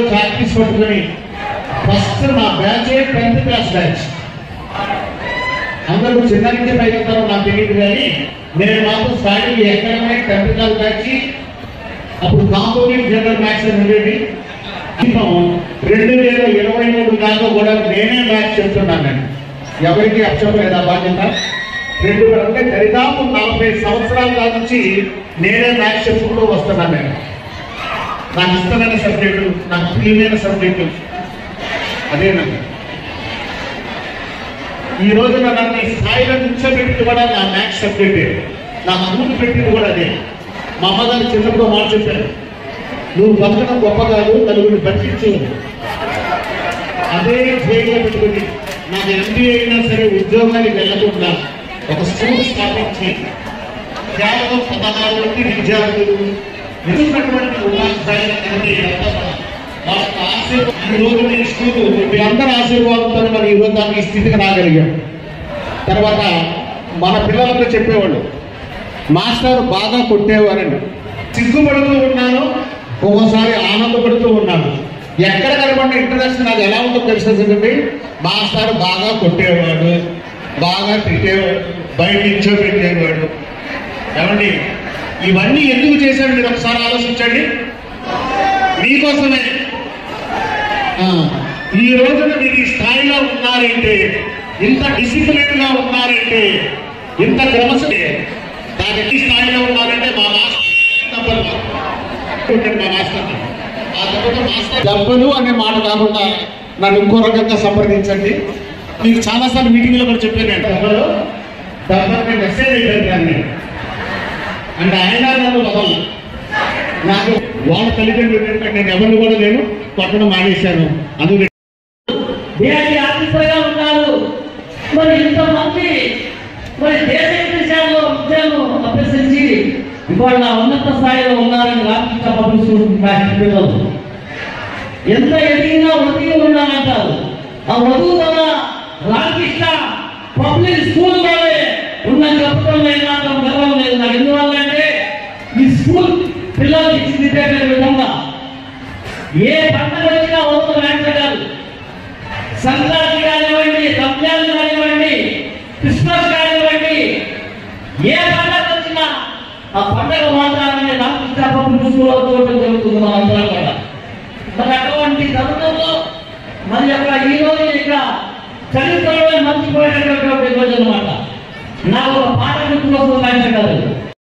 Practice పట్టుకుని first నా batch 10th class batch. అందరూ చిన్న నుంచి పైకెళ్తారో నాకు తెలియదు కానీ నేను మాత్రం స్టార్టింగ్ ఎక్కడమే 10th క్లాస్ బ్యాచ్. అప్పుడు కాంపోజిట్ జనరల్ మ్యాథ్స్ అని ఉండేది. 2023 దాకా కూడా నేనే మ్యాథ్స్ చెప్తున్నాను. నేను ఎవరికి అక్షరం బాధ్యత. అంటే దరిదాపు 40 సంవత్సరాల నుంచి నేనే మ్యాథ్స్ చెప్పుకుంటూ వస్తున్నాను. నేను నాకు ఇష్టమైన సబ్జెక్టు, నాకు ప్రియమైన సబ్జెక్టు అదే. నాకు ఈ రోజున నన్ను ఈ స్థాయిలో కూర్చోబెట్టింది కూడా నా మ్యాథ్స్ సబ్జెక్టే. నాకు ముందు పెట్టింది కూడా అదే. మా అమ్మగారు చిన్నప్పుడు మాట చెప్పారు, నువ్వు బతకడం గొప్ప కాదు, నలుగురిని బతికించు. అదే ధ్యేయంగా పెట్టుకుని నాకు MBA అయినా సరే ఉద్యోగానికి వెళ్ళకుండా ఒక స్కూల్ స్థాపించి కేవలం 16 మంది విద్యార్థులు నిజమైనటువంటి ఉపాధ్యాయులు వాళ్ళకి ఆశీర్వాదం. ఈ రోజు నేను స్కూల్ మీ అందరి ఆశీర్వాదంతో మరి ఈ రోజు దానికి స్థితికి రాగలిగాం. తర్వాత మన పిల్లలతో చెప్పేవాళ్ళు, మాస్టర్ బాగా కొట్టేవారండి. సిగ్గుపడుతూ ఉన్నాను, ఒక్కోసారి ఆనందపడుతూ ఉన్నాను. ఎక్కడ కనబడిన ఇంట్రడక్షన్ నాకు ఎలా ఉందో తెలుస్తుంది. మాస్టర్ బాగా కొట్టేవాడు, బాగా తిట్టేవాడు, బయట నిల్చోబెట్టేవాడు. ఏమండి ఇవన్నీ ఎందుకు చేశాడు మీరు ఒకసారి ఆలోచించండి. మీకోసమే. ఈ రోజున మీరు ఈ స్థాయిలో ఉన్నారంటే, ఇంత డిసిప్లిన్ గా ఉన్నారంటే, ఇంత క్రమశిక్షణ దానికి ఈ స్థాయిలో ఉన్నారంటే మా మాస్టర్ మా మాస్టర్. ఆ తర్వాత మాస్టర్ దెబ్బలు అనే మాట కాకుండా నన్ను ఇంకో రకంగా సంప్రదించండి. మీకు చాలాసార్లు మీటింగ్లో కూడా చెప్పాను. దెబ్బలు మెసేజ్ అయిపోయింది అంటే ఆయన నన్ను వదలు. నాకు వాళ్ళ తల్లిదండ్రులు ఏంటంటే నేను ఎవరిని కూడా నేను కొట్టడం మానేశాను. అందుకే ఆఫీసర్గా ఉన్నారు. మరి ఇంతమంది మరి దేశ విదేశాల్లో విద్యను అభ్యసించి ఇవాళ ఉన్నత స్థాయిలో ఉన్నారని రామకృష్ణ పబ్లిక్ స్కూల్ పిల్లలు ఎంత ఎదిగినా ఒదిగి ఉన్నారంటారు. ఆ వధువు తన రామకృష్ణ పబ్లిక్ స్కూల్లోనే ఉన్న చెప్పడం మాత్రం గర్వం లేదు నాకు. ఎందువల్లంటే ఈ స్కూల్ పిల్లలు తీర్చిదిద్దే విధంగా ఏ పండుగ వచ్చినా వస్తువులు వెంటగారు. సంక్రాంతి కానివ్వండి, రంజాన్ కానివ్వండి, క్రిస్మస్ కానివ్వండి, ఏ పండుగ వచ్చినా ఆ పండుగ మాత్రమే రామకృష్ణ పబ్లిక్ స్కూల్లో చూడటం జరుగుతుంది మనందరం కూడా. మరి అటువంటి తరుణంలో మరి అక్కడ ఈ రోజు ఇక్కడ చరిత్రలో మర్చిపోయేటటువంటి రోజు అనమాట. నాకు ఒక పాట గుర్తుకొస్తుంది.